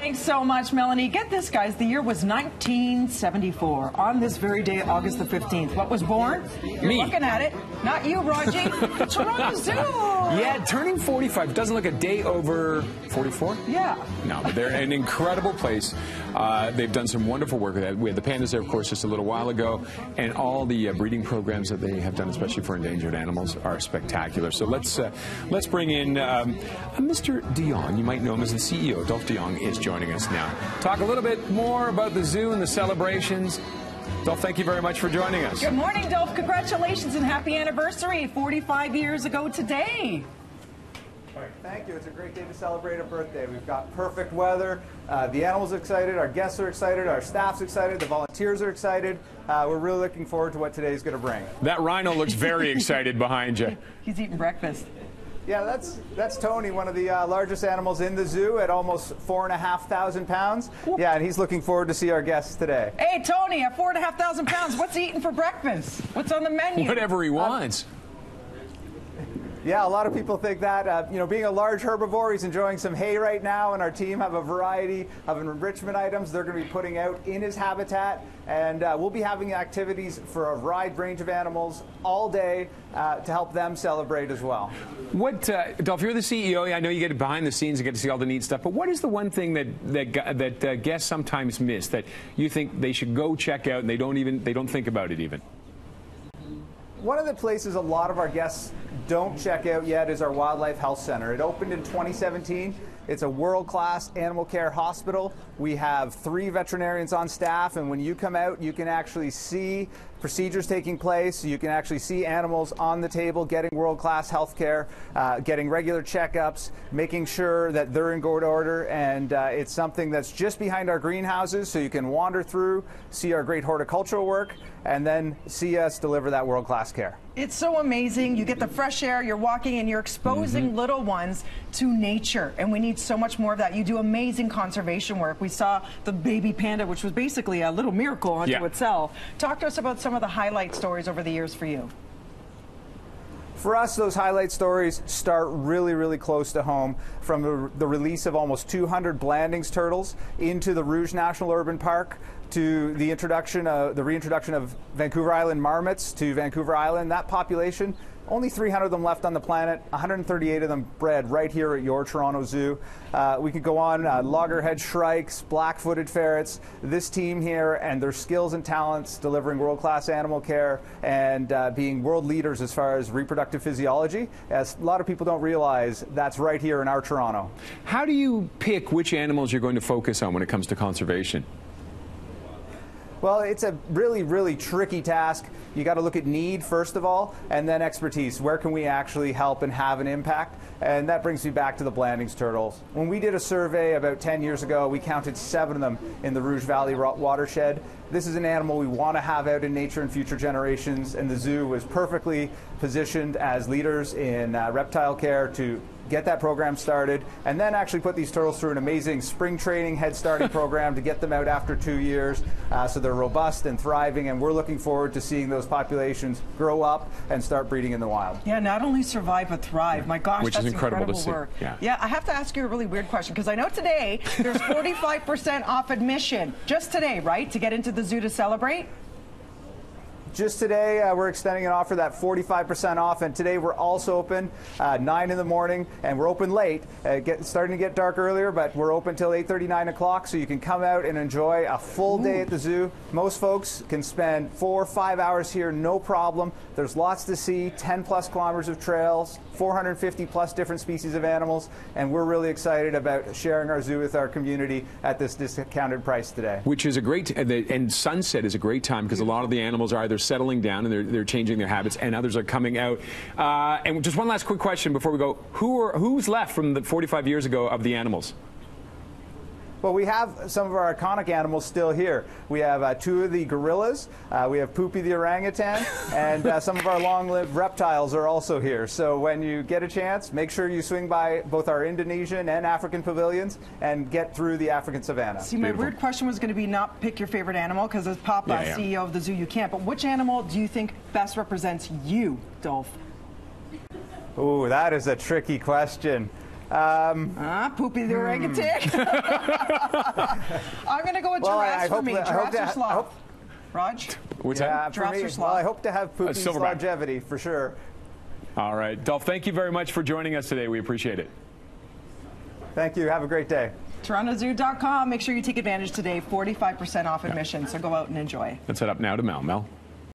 Thanks so much, Melanie. Get this, guys. The year was 1974. On this very day, August the 15th. What was born? You're Me. looking at it. Not you, Raji. Toronto Zoo. Yeah, turning 45 doesn't look a day over 44. Yeah. No, but they're an incredible place. They've done some wonderful work with that. We had the pandas there, of course, just a little while ago, and all the breeding programs that they have done, especially for endangered animals, are spectacular. So let's bring in Mr. DeYoung. You might know him as the CEO. Dolph DeYoung is joining us now. Talk a little bit more about the zoo and the celebrations. Dolph, thank you very much for joining us. Good morning, Dolph. Congratulations and happy anniversary. 45 years ago today. Thank you. It's a great day to celebrate a birthday. We've got perfect weather. The animals are excited. Our guests are excited. Our staff's excited. The volunteers are excited. We're really looking forward to what today's going to bring. That rhino looks very excited behind you. He's eating breakfast. Yeah, that's Tony, one of the largest animals in the zoo at almost 4,500 pounds. Yeah, and he's looking forward to see our guests today. Hey, Tony, at 4,500 pounds, what's he eating for breakfast? What's on the menu? Whatever he wants. Yeah, a lot of people think that, being a large herbivore, he's enjoying some hay right now, and our team have a variety of enrichment items they're going to be putting out in his habitat, and we'll be having activities for a wide range of animals all day to help them celebrate as well. What, Dolph, you're the CEO. I know you get behind the scenes and get to see all the neat stuff, but what is the one thing that guests sometimes miss that you think they should go check out and they don't think about it even? One of the places a lot of our guests don't check out yet is our Wildlife Health Center. It opened in 2017. It's a world-class animal care hospital. We have 3 veterinarians on staff, and when you come out, you can actually see procedures taking place. You can actually see animals on the table getting world-class health care, getting regular checkups, making sure that they're in good order, and it's something that's just behind our greenhouses, so you can wander through, see our great horticultural work, and then see us deliver that world-class care. It's so amazing. You get the fresh air, you're walking, and you're exposing little ones to nature, and we need so much more of that. You do amazing conservation work. We saw the baby panda, which was basically a little miracle unto itself. Talk to us about some of the highlight stories over the years for you. For us, those highlight stories start really, really close to home, from the release of almost 200 Blandings turtles into the Rouge National Urban Park, to the reintroduction of Vancouver Island marmots to Vancouver Island. That population, only 300 of them left on the planet, 138 of them bred right here at your Toronto Zoo. We could go on, loggerhead shrikes, black-footed ferrets. This team here and their skills and talents delivering world-class animal care and being world leaders as far as reproductive physiology. As a lot of people don't realize, that's right here in our Toronto. How do you pick which animals you're going to focus on when it comes to conservation? Well, it's a really, really tricky task. You got to look at need, first of all, and then expertise. Where can we actually help and have an impact? And that brings me back to the Blandings turtles. When we did a survey about 10 years ago, we counted 7 of them in the Rouge Valley watershed. This is an animal we want to have out in nature in future generations, and the zoo was perfectly positioned as leaders in reptile care to get that program started, and then actually put these turtles through an amazing spring training head starting program to get them out after 2 years, so they're robust and thriving, and we're looking forward to seeing those populations grow up and start breeding in the wild. Yeah, not only survive but thrive. My gosh, which that's is incredible to see. work. Yeah, I have to ask you a really weird question, because I know today there's 45% off admission. Just today, right, to get into the zoo to celebrate? Just today, we're extending an offer that 45% off, and today we're also open 9 in the morning, and we're open late. Starting to get dark earlier, but we're open till 8:30, 9 o'clock, so you can come out and enjoy a full day at the zoo. Most folks can spend 4 or 5 hours here, no problem. There's lots to see, 10+ kilometers of trails, 450+ different species of animals, and we're really excited about sharing our zoo with our community at this discounted price today. Which is a great, and sunset is a great time because a lot of the animals are either settling down and they're changing their habits, and others are coming out. And just one last quick question before we go: who's left from the 45 years ago of the animals? Well, we have some of our iconic animals still here. We have 2 of the gorillas, we have Poopy the orangutan, and some of our long-lived reptiles are also here. So when you get a chance, make sure you swing by both our Indonesian and African pavilions and get through the African savanna. See, my weird question was going to be not pick your favorite animal, because as Papa, CEO of the zoo, you can't. But which animal do you think best represents you, Dolph? Ooh, that is a tricky question. Poopy the orangutan. I'm going to go with giraffes for me. Giraffes or sloth? Raj? What's that? For me, well, I hope to have Poopy's longevity for sure. All right. Dolph, thank you very much for joining us today. We appreciate it. Thank you. Have a great day. TorontoZoo.com. Make sure you take advantage today. 45% off admission, so go out and enjoy. Let's head up now to Mel. Mel?